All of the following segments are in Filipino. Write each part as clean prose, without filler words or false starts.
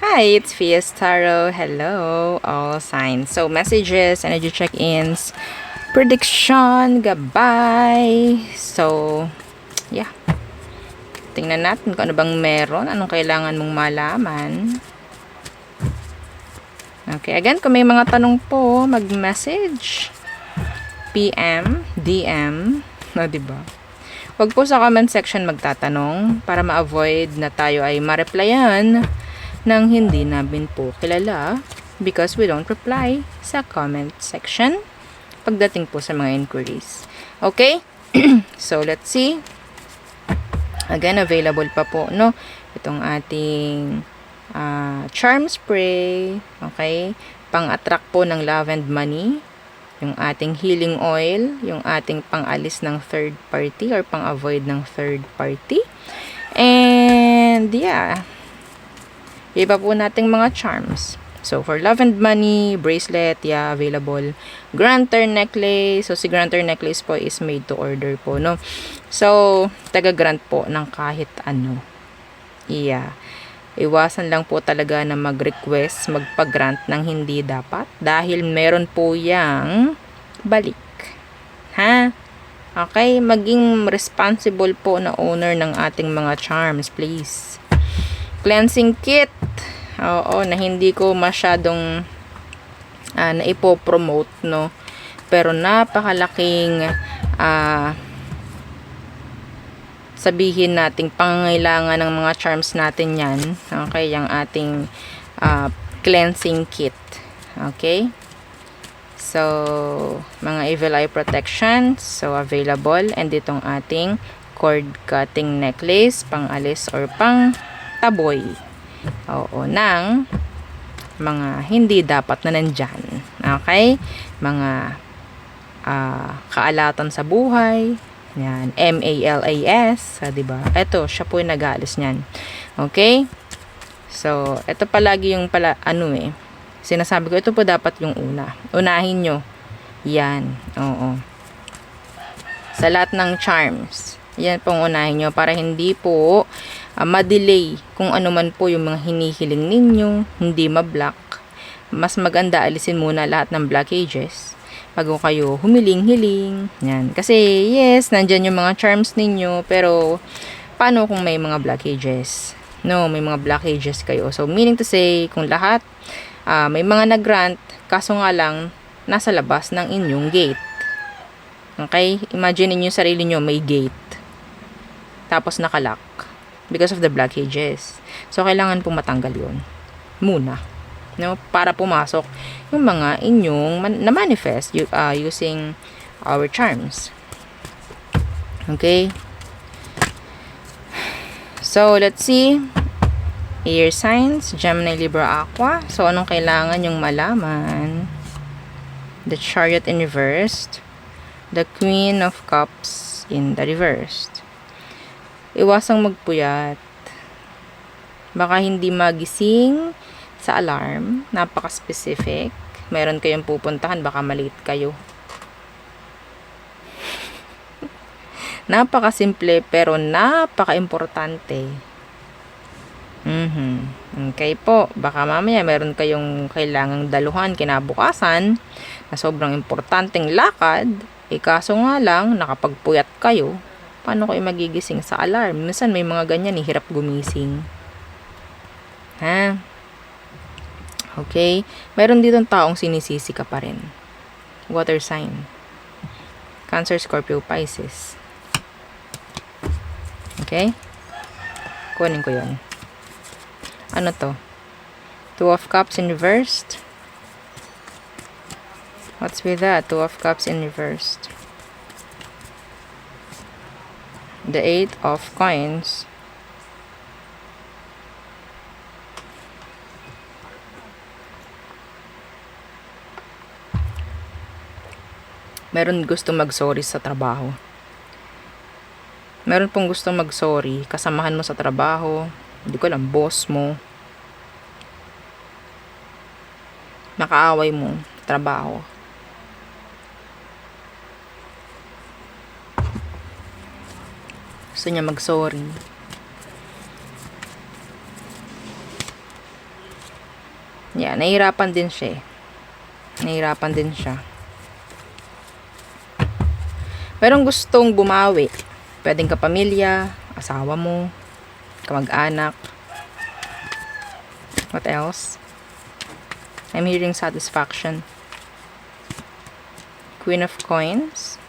Hi, it's Fiestaro. Hello, all signs. So, messages, energy check-ins, prediction, goodbye. So, yeah. Tingnan natin kung ano bang meron. Anong kailangan mong malaman. Okay, again, kung may mga tanong po, mag-message. PM, DM. No, diba? Huwag po sa comment section magtatanong para ma-avoid na tayo ay ma-replyan ng hindi namin po kilala because we don't reply sa comment section pagdating po sa mga inquiries. Okay? So, let's see. Again, available pa po, no? Itong ating charm spray. Okay? Pang-attract po ng love and money. Yung ating healing oil, yung ating pang-alis ng third party or pang-avoid ng third party. And yeah, iba po nating mga charms. So, for love and money, bracelet, yeah, available. Grantor necklace. So, si Grantor necklace po is made to order po, no? So, taga-grant po ng kahit ano. Yeah. Iwasan lang po talaga na mag-request, magpa-grant ng hindi dapat dahil meron po yang balik. Ha? Okay? Maging responsible po na owner ng ating mga charms, please. Cleansing kit. Oo, na hindi ko masyadong naipopromote, no? Pero napakalaking sabihin nating pangangailangan ng mga charms natin yan. Okay, yung ating cleansing kit. Okay? So, mga evil eye protection. So, available. And itong ating cord cutting necklace, pang alis or pang taboy. Oo, ng mga hindi dapat na nandyan. Okay? Mga kaalatan sa buhay. Yan, MALAS, diba? Ito, siya po yung nag-aalis niyan. Okay? So, ito palagi yung sinasabi ko, ito po dapat yung una. Unahin nyo. Yan. Oo. Sa lahat ng charms. Yan pong unahin nyo para hindi po ma-delay kung ano man po yung mga hinihiling ninyo, hindi ma-block. Mas maganda alisin muna lahat ng blockages bago kayo humiling-hiling. Yan. Kasi, yes, nandyan yung mga charms ninyo, pero, paano kung may mga blockages? No, may mga blockages kayo. So, meaning to say, kung lahat, may mga nag-grant, kaso nga lang, nasa labas ng inyong gate. Okay? Imagine niyo sarili nyo, may gate. Tapos nakalock. Because of the blockages. So, kailangan pong matanggal yun. Muna. No, para pumasok yung mga inyong na-manifest using our charms. Okay? So, let's see. Air signs, Gemini, Libra, Aqua. So, anong kailangan yung malaman? The Chariot in reversed. The Queen of Cups in the reversed. Iwasang magpuyat. Baka hindi magising sa alarm, napaka-specific. Meron kayong pupuntahan, baka maliit kayo. Napaka-simple, pero napaka-importante. Okay po, baka mamaya meron kayong kailangang daluhan kinabukasan na sobrang importanteng lakad, kaso nga lang, nakapagpuyat kayo, paano kayo magigising sa alarm? Minsan may mga ganyan, hirap gumising. Ha? Okay? Meron ditong taong sinisisi ka pa rin. Water sign. Cancer, Scorpio, Pisces. Okay? Kunin ko yun. Ano to? Two of Cups in reversed. What's with that? Two of Cups in reversed. The Eight of Coins. Meron gusto mag-sorry sa trabaho. Meron pong gusto mag-sorry, kasamahan mo sa trabaho, hindi ko alam, boss mo, nakaaway mo, trabaho. Gusto niya mag-sorry. Yeah, nahihirapan din siya eh. Nahihirapan din siya. Merong gustong bumawi. Pwedeng kapamilya, asawa mo, kamag-anak. What else? I'm hearing satisfaction. Queen of Coins.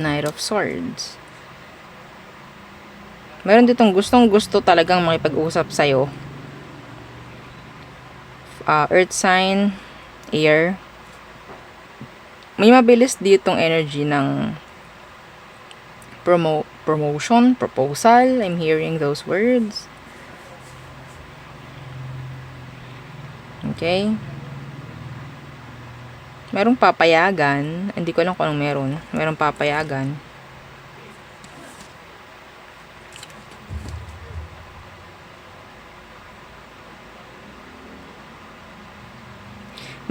Knight of Swords. Meron ditong gustong-gusto talagang makipag-usap sa'yo. Earth sign, air. May mabilis ditong energy ng promotion, proposal. I'm hearing those words. Okay. Merong papayagan. Hindi ko alam kung anong meron. Merong papayagan.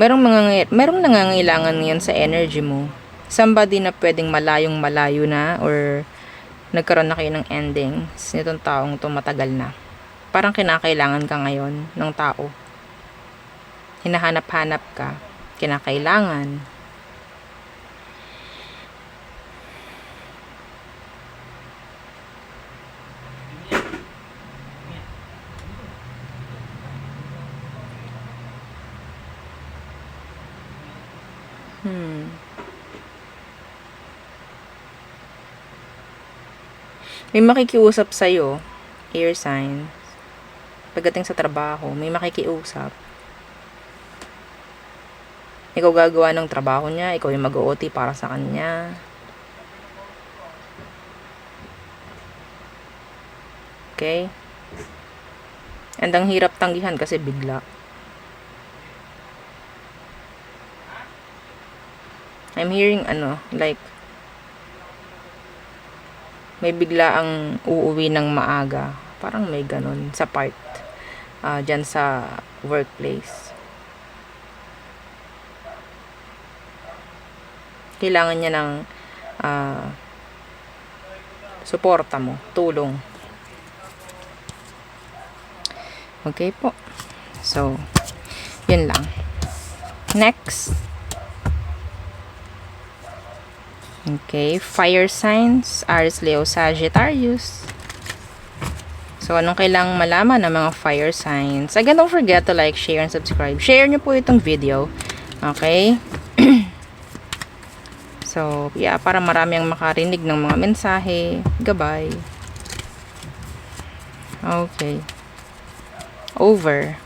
Merong nangangailangan ngayon sa energy mo. Somebody na pwedeng malayong malayo na or nagkaroon na kayo ng endings nitong taong to matagal na. Parang kinakailangan ka ngayon ng tao. Hinahanap-hanap ka. Kinakailangan. May makikiusap sa'yo, air sign. Pagdating sa trabaho, may makikiusap. Ikaw gagawa ng trabaho niya, ikaw yung mag-OT para sa kanya. Okay? And ang hirap tanggihan kasi bigla. I'm hearing like may bigla ang uuwi ng maaga. Parang may ganun sa part. Dyan sa workplace. Kailangan niya ng suporta mo, tulong. Okay po. So, yun lang. Next. Okay, fire signs, Aries, Leo, Sagittarius. So, anong kailangang malaman ng mga fire signs? Again, don't forget to like, share, and subscribe. Share nyo po itong video. Okay? So, yeah, para marami ang makarinig ng mga mensahe. Goodbye. Okay. Over.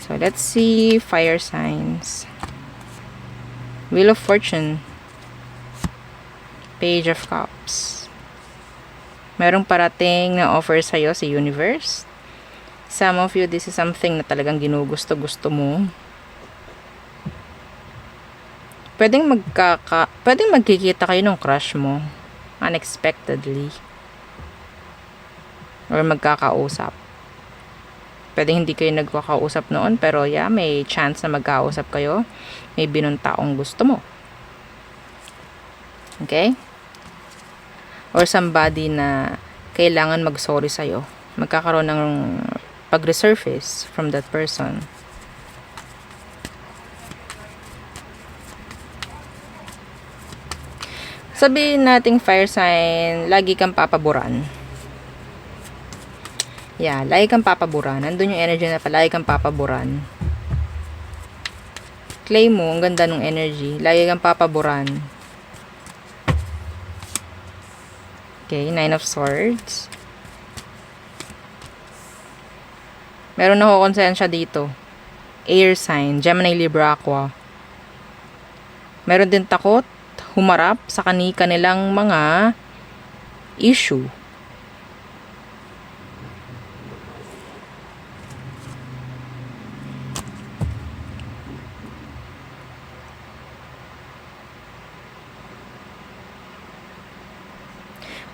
So, let's see fire signs. Wheel of Fortune. Page of Cups. Merong parating na offer sa'yo sa universe. Some of you, this is something na talagang ginugusto-gusto mo. Pwedeng magkikita kayo ng crush mo. Unexpectedly. Or magkakausap. Pwedeng hindi kayo nagkakausap noon, pero yeah, may chance na magkausap kayo. May binong taong gusto mo. Okay? Or somebody na kailangan mag-sorry sa'yo. Magkakaroon ng pag-resurface from that person. Sabihin nating fire sign, lagi kang papaboran. Yeah, lagi kang papaboran. Nandun yung energy na palagi kang papaboran. Claim mo, ang ganda ng energy. Lagi kang papaboran. Okay, Nine of Swords. Meron ako konsensya dito. Air sign, Gemini, Libra, Aqua. Meron din takot, humarap sa kanilang mga issue.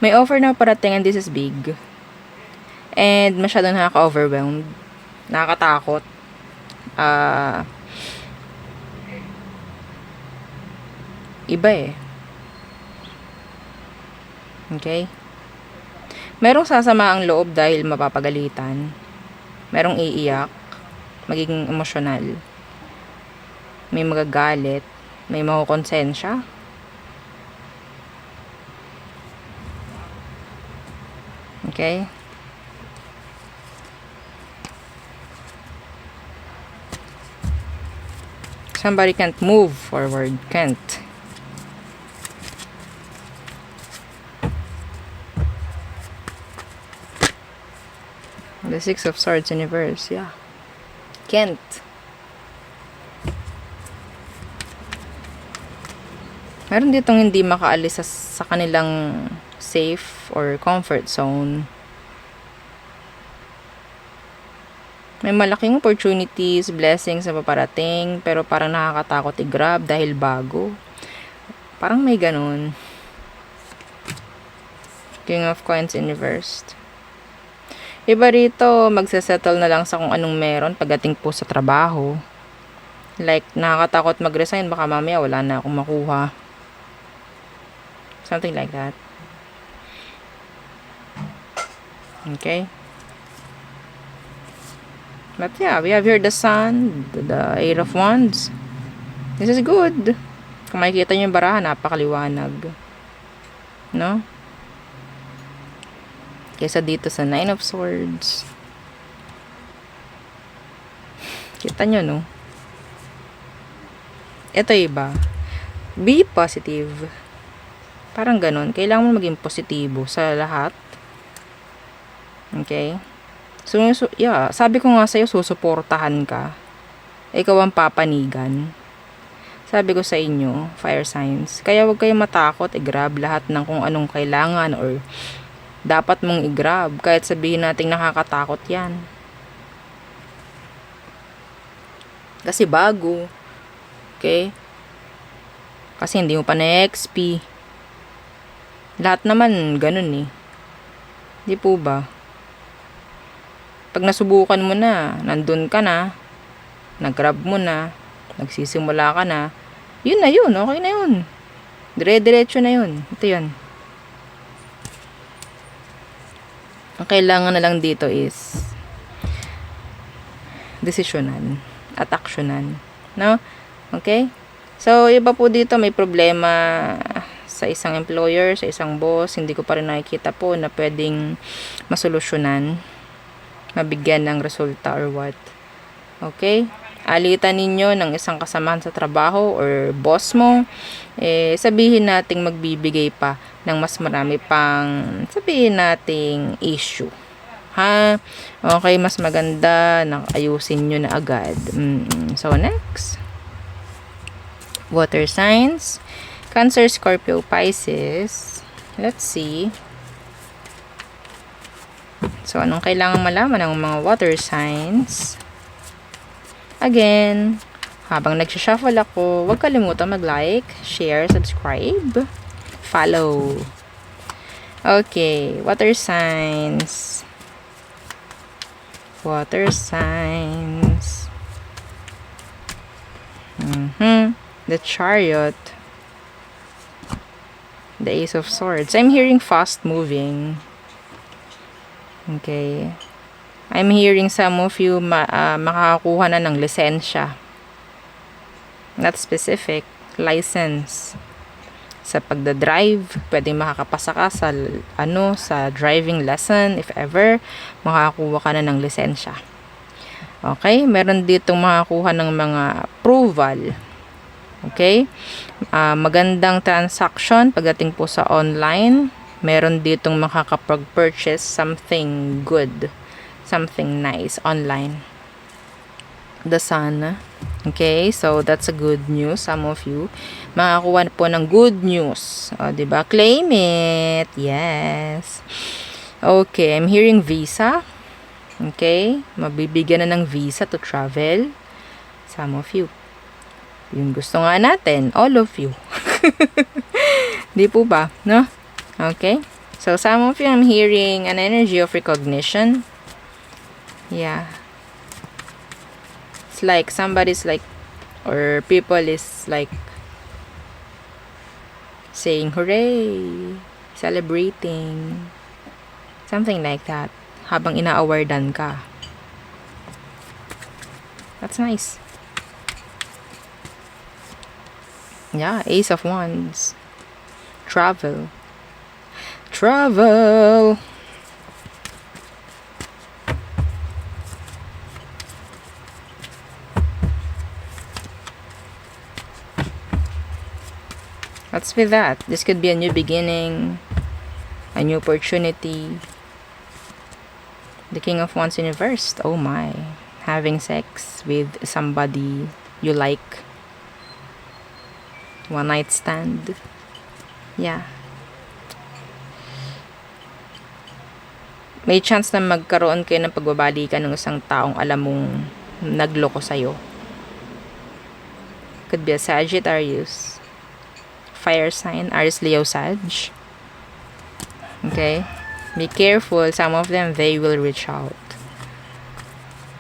May offer na parating and this is big. And masyadong nakaka-overwhelmed. Nakakatakot. Iba eh. Okay? Merong sasama ang loob dahil mapapagalitan. Merong iiyak, magiging emosyonal. May magagalit, may makukonsensya. Okay? Somebody can't move forward, can't. The Six of Swords in reverse, yeah. Can't. Meron ditong hindi makaalis sa kanilang safe or comfort zone. May malaking opportunities, blessings na paparating, pero parang nakakatakot i-grab dahil bago. Parang may ganun. King of Coins in reverse. Iba rito, magsasettle na lang sa kung anong meron pagdating po sa trabaho. Like, nakakatakot mag-resign, baka mamaya wala na akong makuha. Something like that. Okay? But yeah, we have here the Sun, the Eight of Wands. This is good. Kung makikita nyo yung barahan, napakaliwanag. No? Kesa dito sa Nine of Swords. Kita nyo, no? Ito iba. Be positive. Parang ganun. Kailangan mo maging positibo sa lahat. Okay? So, yeah. Sabi ko nga sa'yo, susuportahan ka. Ikaw ang papanigan. Sabi ko sa inyo, fire signs. Kaya huwag kayong matakot. I-grab lahat ng kung anong kailangan or dapat mong i-grab. Kahit sabihin natin nakakatakot yan. Kasi bago. Okay? Kasi hindi mo pa na-XP. Lahat naman ganun eh. Di po ba? Pag nasubukan mo na, nandun ka na, nag-grab mo na, nagsisimula ka na, yun na yun, okay na yun. Dire-diretso na yun. Ito yun. Ang kailangan na lang dito is desisyonan at aksyonan. No? Okay? So, iba po dito may problema sa isang employer, sa isang boss. Hindi ko pa rin nakikita po na pwedeng masolusyonan, mabigyan ng resulta or what. Okay? Alitan ninyo ng isang kasamahan sa trabaho or boss mo, sabihin nating magbibigay pa ng mas marami pang, sabihin nating issue. Ha? Okay, mas maganda na ayusin nyo na agad. So, next. Water signs. Cancer, Scorpio, Pisces. Let's see. So, anong kailangan malaman ng mga water signs? Again, habang nagsha-shuffle ako, huwag kalimutan mag-like, share, subscribe, follow. Okay, water signs. Water signs. The Chariot. The Ace of Swords. I'm hearing fast moving. Okay. I'm hearing some of you makakakuha na ng lisensya. Not specific. License. Sa pagdadrive, pwedeng makakapasa ka sa, sa driving lesson, if ever, makakakuha ka na ng lisensya. Okay? Meron ditong makakuha ng mga approval. Okay? Magandang transaction pagdating po sa online. Meron ditong makakapag-purchase something good. Something nice online. The Sun. Okay, so that's a good news. Some of you makakuha po ng good news. O, diba? Claim it. Yes. Okay, I'm hearing visa. Okay, mabibigyan na ng visa to travel. Some of you. Yung gusto nga natin, all of you. Di po ba? No? Okay. So, some of you, I'm hearing an energy of recognition. Yeah. It's like somebody's like, or people is like saying hooray, celebrating, something like that, habang ina-awardan ka. That's nice. Yeah, Ace of Wands. Travel. Travel! What's with that? This could be a new beginning, a new opportunity. The King of Wands reversed. Oh my. Having sex with somebody you like. One night stand. Yeah. May chance na magkaroon kayo ng pagbabalikan ng isang taong alam mong nagloko sa'yo. Could be a Sagittarius. Fire sign. Aries, Leo, Sag. Okay? Be careful. Some of them, they will reach out.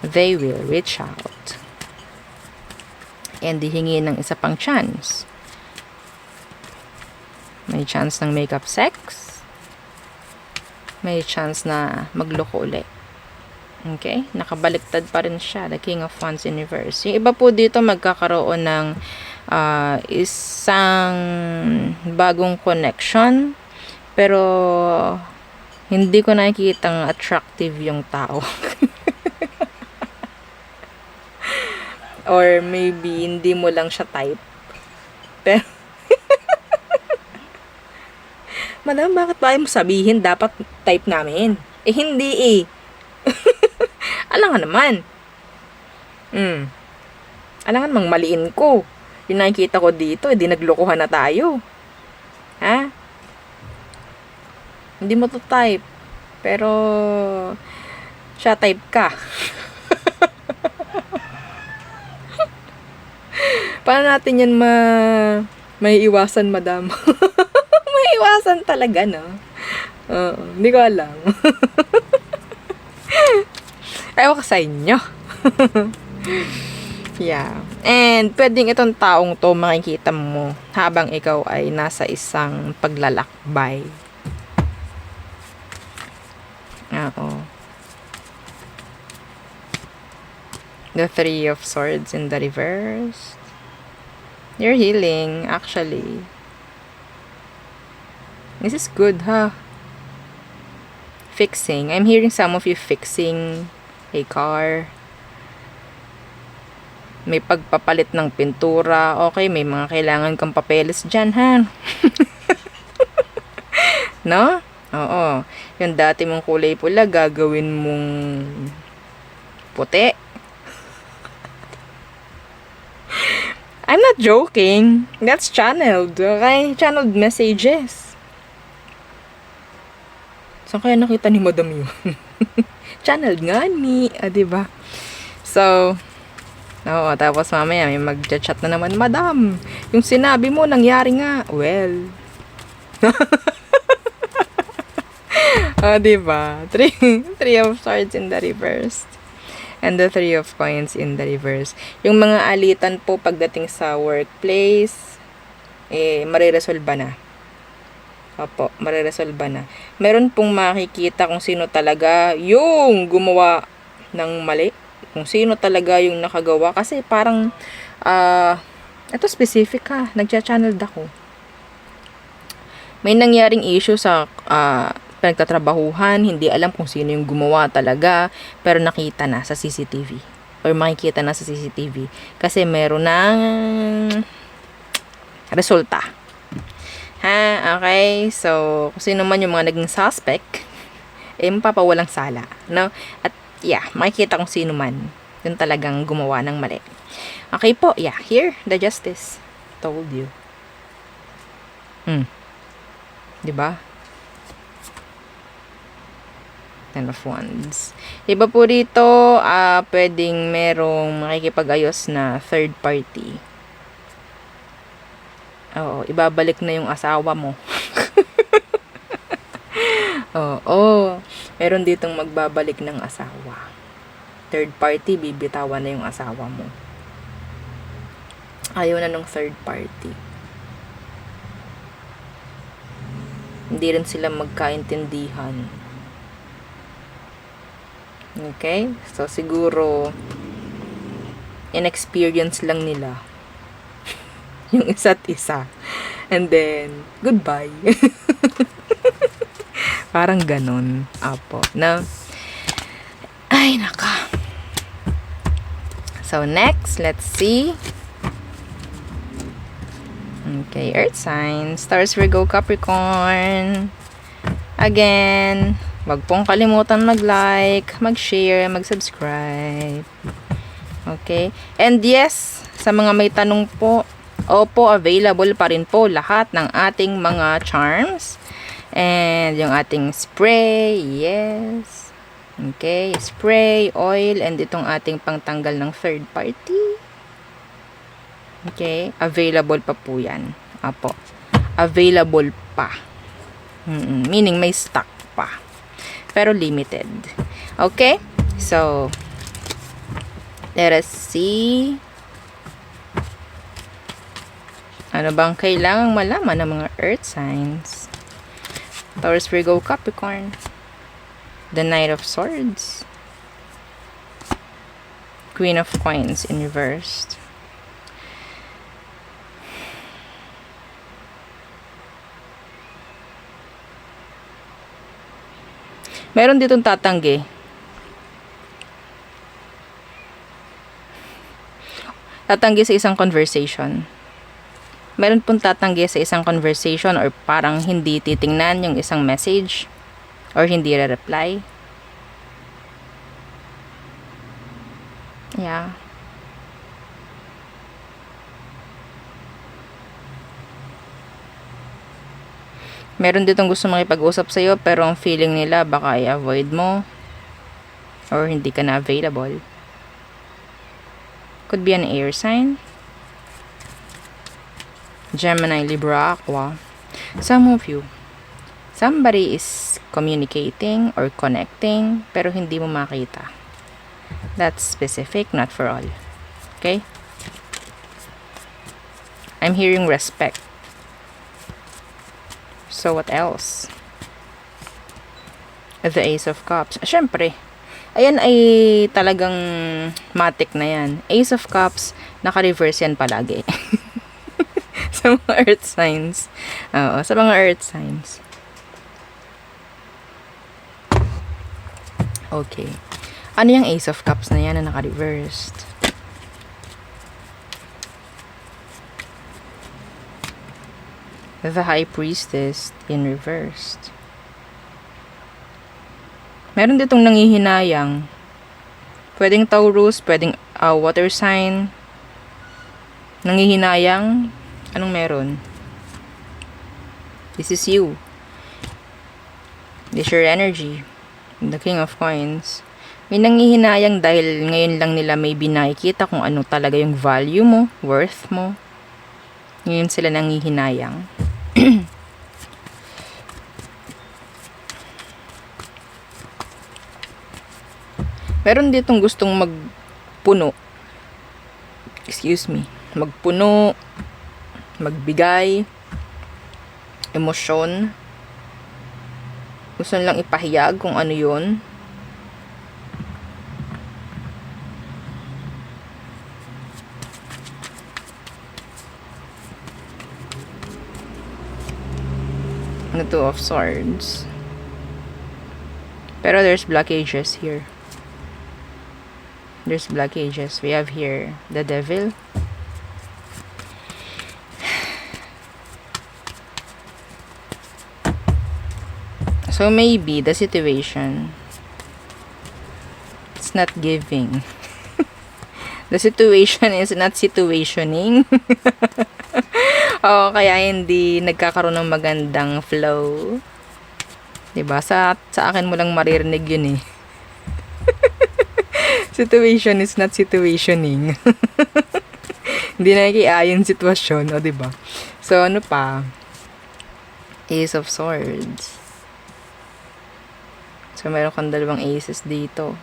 They will reach out. And hihingi ng isa pang chance. May chance ng make-up sex. May chance na magloko ulit. Okay? Nakabaliktad pa rin siya. The King of Wands in reverse. Yung iba po dito magkakaroon ng isang bagong connection. Pero hindi ko nakikitang attractive yung tao. Or maybe hindi mo lang siya type. Pero Madam, bakit ba mo sabihin dapat type namin? Eh, hindi eh. Alangan naman. Alangan mang maliin ko. Yung nakikita ko dito, di naglokohan na tayo. Ha? Hindi mo to type. Pero, siya type ka. Paano natin yan may iwasan, madam? May iwasan talaga, no? Hindi ko alam. Ewan ko sa inyo. Yeah. And, pwedeng itong taong to makikita mo habang ikaw ay nasa isang paglalakbay. Oo. The Three of Swords in the reverse. You're healing, actually. This is good, huh? Fixing. I'm hearing some of you fixing a car. May pagpapalit ng pintura. Okay, may mga kailangan kang papeles dyan, ha? No? Oo. Yung dati mong kulay pula, gagawin mong puti. I'm not joking. That's channeled, okay? Channeled messages. Saan kaya nakita ni Madam yun? Channeled nga ni, diba? So, oo, tapos mamaya may mag-chat na naman, Madam, yung sinabi mo, nangyari nga. Well. Diba? Three of Swords in the reverse. And the Three of Coins in the reverse. Yung mga alitan po pagdating sa workplace, mariresolba na. Opo, mariresolba na. Meron pong makikita kung sino talaga yung gumawa ng mali. Kung sino talaga yung nakagawa. Kasi parang, ito specific ha, nagcha-channeled ako. May nangyaring issue sa pinagtatrabahuhan, hindi alam kung sino yung gumawa talaga, pero nakita na sa CCTV. Or makikita na sa CCTV. Kasi meron ng resulta. Ha? Okay? So, kung sino man yung mga naging suspect, mapapawalang sala. No? At, yeah, makikita kung sino man yung talagang gumawa ng mali. Okay po, yeah, here, the justice. Told you. Diba? Ten of Wands. Iba po rito, pwedeng merong makikipag-ayos na third party. Oo, ibabalik na yung asawa mo. Oo, meron ditong magbabalik ng asawa. Third party, bibitawan na yung asawa mo. Ayaw na ng third party. Hindi rin sila magkaintindihan. Okay? So, siguro, inexperience lang nila yung isa't isa. And then, goodbye. Parang ganon. Apo. Na, ay, naka. So, next, let's see. Okay, Earth signs. Taurus, Virgo, Capricorn. Again, wag pong kalimutan mag-like, mag-share, mag-subscribe. Okay? And yes, sa mga may tanong po, opo, available pa rin po lahat ng ating mga charms. And yung ating spray, yes. Okay, spray, oil, and itong ating pangtanggal ng third party. Okay, available pa po yan. Apo, available pa. Meaning may stock pa. Pero limited. Okay? So, let us see. Ano bang kailangang malaman ng mga earth signs? Taurus, Virgo, Capricorn. The Knight of Swords. Queen of Coins in reversed. Meron ditong tatanggi. Tatanggi sa isang conversation. Meron pong tatanggi sa isang conversation or parang hindi titingnan yung isang message or hindi re-reply. Yeah. Meron ditong gusto makipag-usap sa'yo pero ang feeling nila baka i-avoid mo or hindi ka na available. Could be an air sign. Gemini, Libra, Aqua. Some of you, somebody is communicating or connecting pero hindi mo makita. That's specific, not for all. Okay? I'm hearing respect. So, what else? The Ace of Cups. Siyempre, ayan ay talagang matik na yan. Ace of Cups, naka-reverse yan palagi. Sa mga earth signs. Oo, sa mga earth signs. Okay. Ano yung Ace of Cups na yan na naka-reversed? The High Priestess in reversed. Meron ditong nangihinayang. Pwedeng Taurus, pwedeng water sign. Nangihinayang. Anong meron? This is you. This is your energy. The King of Coins. May nangihinayang dahil ngayon lang nila may nakikita kung ano talaga yung value mo, worth mo. Ngayon sila nangihinayang. Meron ditong gustong magpuno. Excuse me. Magpuno, magbigay, emosyon. Gusto nilang ipahayag kung ano yun. The Two of Swords. Pero there's blockages here. There's blockages. We have here the Devil. So maybe the situation, it's not giving. The situation is not situationing. Oo, kaya hindi nagkakaroon ng magandang flow. 'Di ba? Sa akin mo lang maririnig 'yun eh. Situation is not situationing. Hindi na nakiayon sitwasyon, o 'di ba? So ano pa? Ace of Swords. So meron kang dalawang aces dito.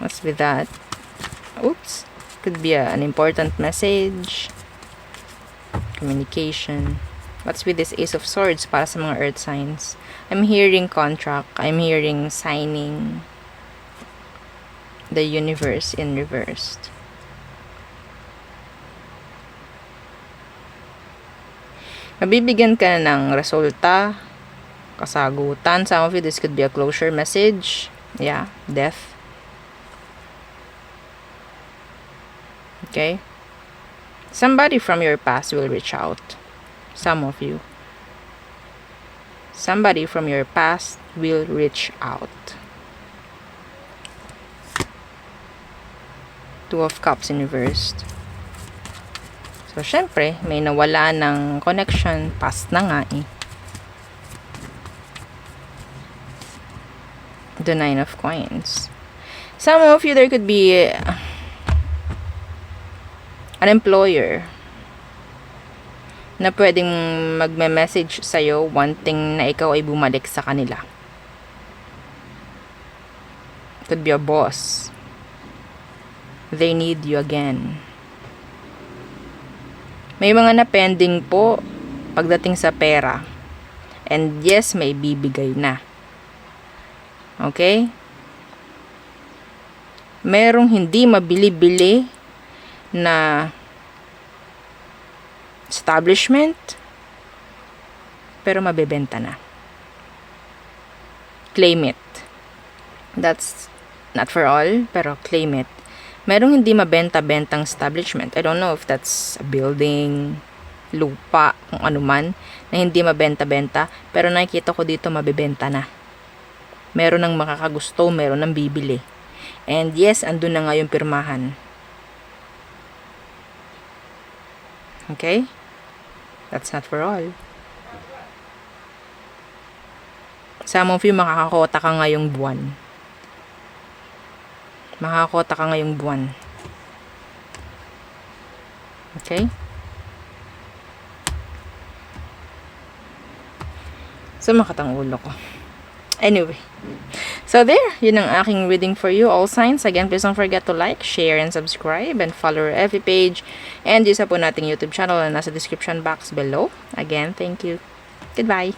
What's with that? Oops. Could be an important message. Communication. What's with this Ace of Swords para sa mga earth signs? I'm hearing contract. I'm hearing signing. The universe in reversed. Mabibigyan ka na ng resulta, kasagutan. Some of you, this could be a closure message. Yeah, death. Okay? Somebody from your past will reach out. Some of you. Somebody from your past will reach out. Two of Cups in reversed. So, syempre, may nawala ng connection. Past na nga eh. The Nine of Coins. Some of you, there could be an employer na pwedeng magme-message sa'yo wanting na ikaw ay bumalik sa kanila. Could be a boss. They need you again. May mga na-pending po pagdating sa pera. And yes, may bibigay na. Okay? Merong hindi mabili-bili na establishment, pero mabebenta na. Claim it. That's not for all, pero claim it. Merong hindi mabenta-bentang establishment. I don't know if that's a building, lupa, kung ano man, na hindi mabenta-benta, pero nakikita ko dito mabebenta na. Meron ng makakagusto, meron ng bibili. And yes, andun na nga yung pirmahan. Okay? That's not for all. Some of you, makakakota ka ngayong buwan. Makakakota ka ngayong buwan. Okay? Sumakat ang ulo ko. Anyway. So there, yun ang aking reading for you. All signs. Again, please don't forget to like, share, and subscribe. And follow our FB page. And isa po nating YouTube channel na nasa description box below. Again, thank you. Goodbye.